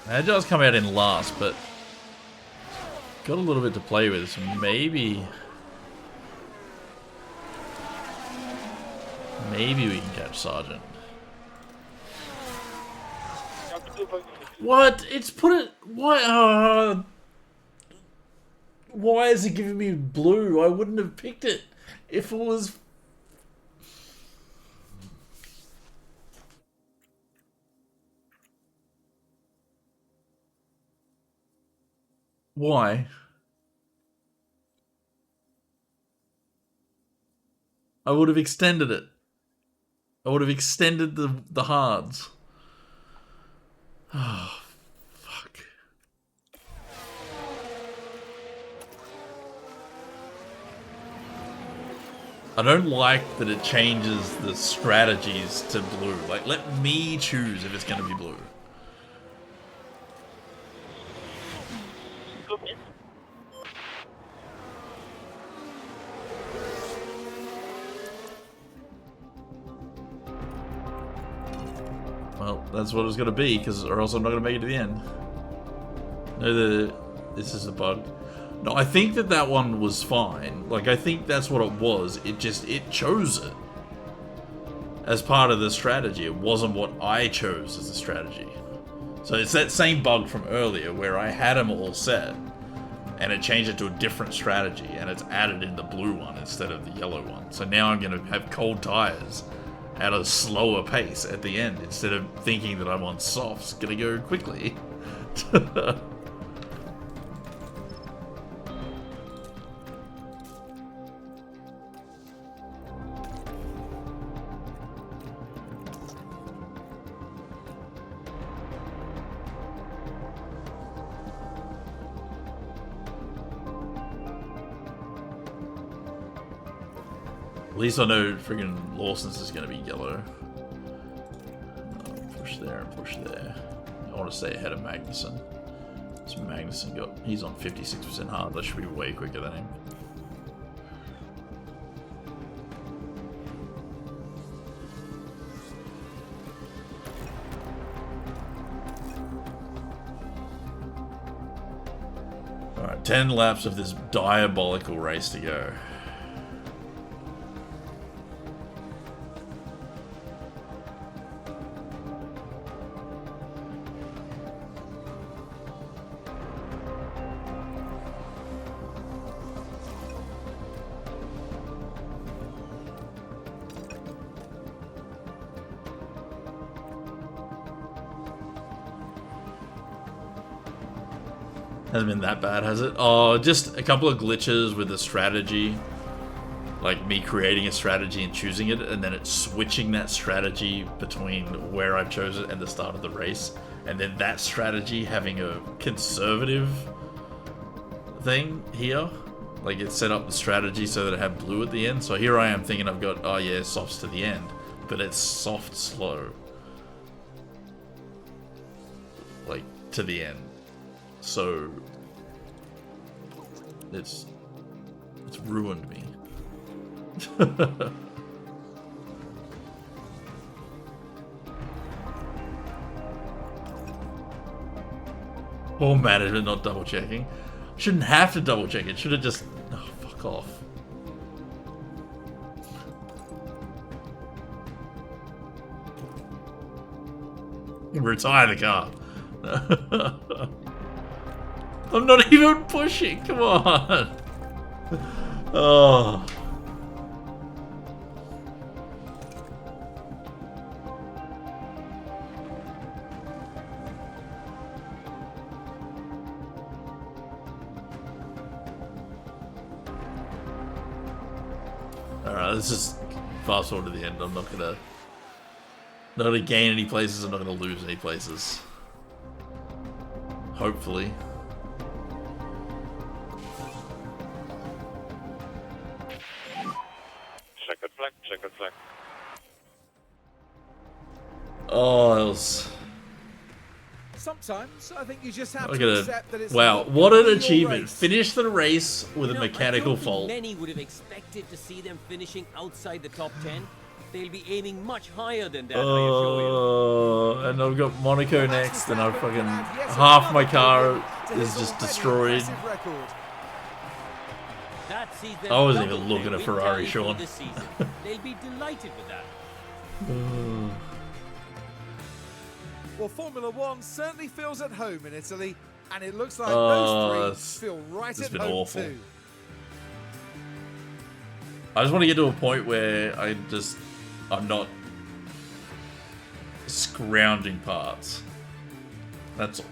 Agile's come out in last, but got a little bit to play with, so maybe we can catch Sergeant. What? It's put it. Why? Why is it giving me blue? I wouldn't have picked it if it was. Why? I would have extended it. I would have extended the hards. Oh, fuck. I don't like that it changes the strategies to blue. Like, let me choose if it's going to be blue. Well, that's what it's going to be, or else I'm not going to make it to the end. No, this is a bug. No, I think that one was fine. Like, I think that's what it was. It chose it as part of the strategy. It wasn't what I chose as a strategy. So it's that same bug from earlier where I had them all set, and it changed it to a different strategy, and it's added in the blue one instead of the yellow one. So now I'm going to have cold tires at a slower pace at the end, instead of thinking that I'm on softs, gonna go quickly. At least I know friggin' Lawson's is going to be yellow. Push there and push there. I want to stay ahead of Magnussen. So Magnussen he's on 56% hard. That should be way quicker than him. Alright, 10 laps of this diabolical race to go. Hasn't been that bad, has it? Oh, just a couple of glitches with the strategy. Like me creating a strategy and choosing it, and then it's switching that strategy between where I chose it and the start of the race. And then that strategy having a conservative thing here. Like it set up the strategy so that it had blue at the end. So here I am thinking I've got, oh yeah, softs to the end. But it's soft slow. Like, to the end. So it's ruined me. Poor management not double checking. Shouldn't have to double check it. Should have just fuck off. Retire the car. I'm not even pushing. Come on. Oh. Alright, let's just fast forward to the end. I'm not gonna gain any places, I'm not gonna lose any places. Hopefully. Checkered flag. Oh, that was... Sometimes I think you just have Look to at accept that it. it's Wow, not what gonna an be your achievement. race. Finish the race with a You know, mechanical I don't think fault. many would have expected to see them finishing outside the top 10. They'll be aiming much higher than that, I assure you. Oh, and I've got Monaco Well, Max next, and I Verstappen fucking... can add yet half my another car podium to his is just already destroyed. impressive record. That sees them I wasn't double even looking their at win Ferrari, tally for Sean. this season. They'll be delighted with that. Well, Formula One certainly feels at home in Italy, and it looks like Oh, those three feel right it's at been home awful. too. I just want to get to a point where I'm not scrounging parts. That's all.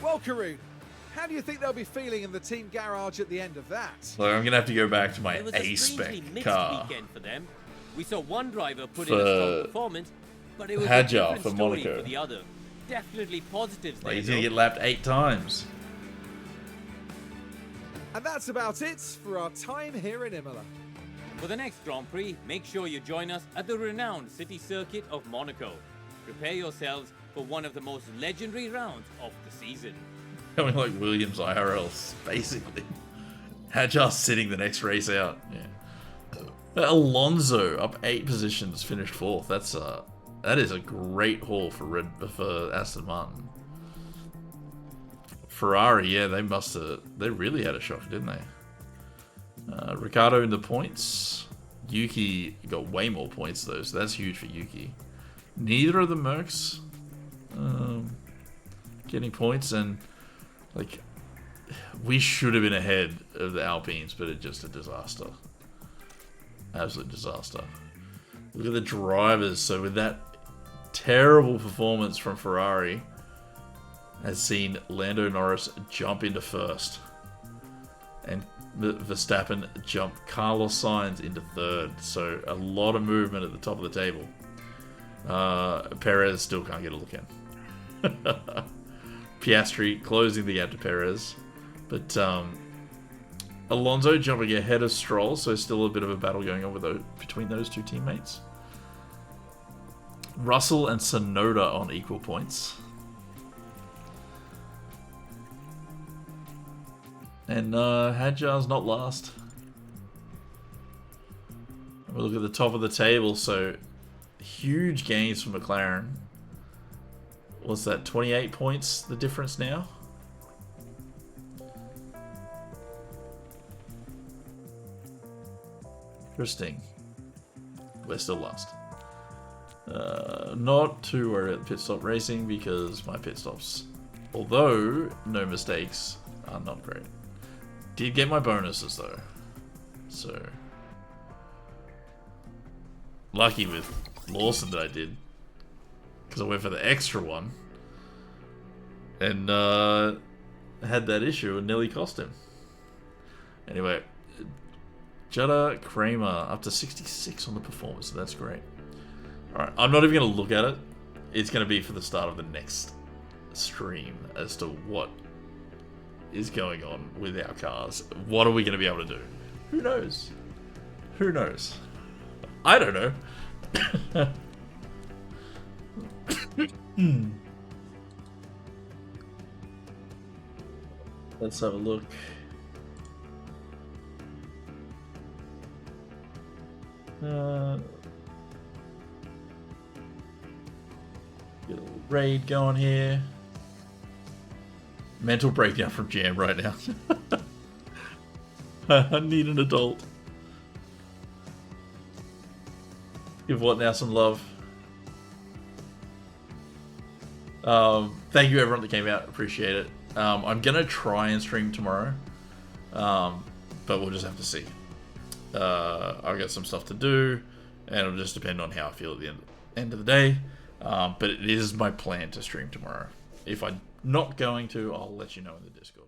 Well, Karun, how do you think they'll be feeling in the team garage at the end of that? Like, I'm gonna have to go back to my It was a strangely A-spec mixed car. weekend for them. We saw one driver put in a For strong performance, but it was a Hadjar different for story Monaco. for the other. Definitely positives Like, there, he's gonna though. get lapped 8 times. And that's about it for our time here in Imola. For the next Grand Prix, make sure you join us at the renowned city circuit of Monaco. Prepare yourselves for one of the most legendary rounds of the season. Coming like Williams IRLs, basically. Hadjar sitting the next race out. Yeah. Alonso up 8 positions, finished 4th. That is a great haul for Aston Martin. Ferrari, yeah, they really had a shock, didn't they? Ricciardo in the points. Yuki got way more points though, so that's huge for Yuki. Neither of the Mercs getting points, and like we should have been ahead of the Alpines, but it's just a disaster. Absolute disaster. Look at the drivers. So with that terrible performance from Ferrari, has seen Lando Norris jump into first, and Verstappen jump Carlos Sainz into third. So a lot of movement at the top of the table. Perez still can't get a look in. Piastri closing the gap to Perez, but Alonso jumping ahead of Stroll, so still a bit of a battle going on between those two teammates. Russell and Tsunoda on equal points. And Hadjar's not last. We'll look at the top of the table, so huge gains from McLaren. What's that, 28 points the difference now? Interesting. We're still last. Not too worried about pit stop racing because my pit stops, although no mistakes, are not great. Did get my bonuses though, so lucky with Lawson that I did, because I went for the extra one and had that issue and nearly cost him. Anyway, Jutta Kramer up to 66 on the performance, so that's great. Alright, I'm not even going to look at it. It's going to be for the start of the next stream as to what is going on with our cars. What are we going to be able to do? Who knows? Who knows? I don't know. Let's have a look. Get a little raid going here. Mental breakdown from Jam right now. I need an adult. Give what now some love. Thank you everyone that came out. Appreciate it. I'm gonna try and stream tomorrow, but we'll just have to see. I've got some stuff to do, and it'll just depend on how I feel at the end of the day. But it is my plan to stream tomorrow. If I'm not going to, I'll let you know in the Discord.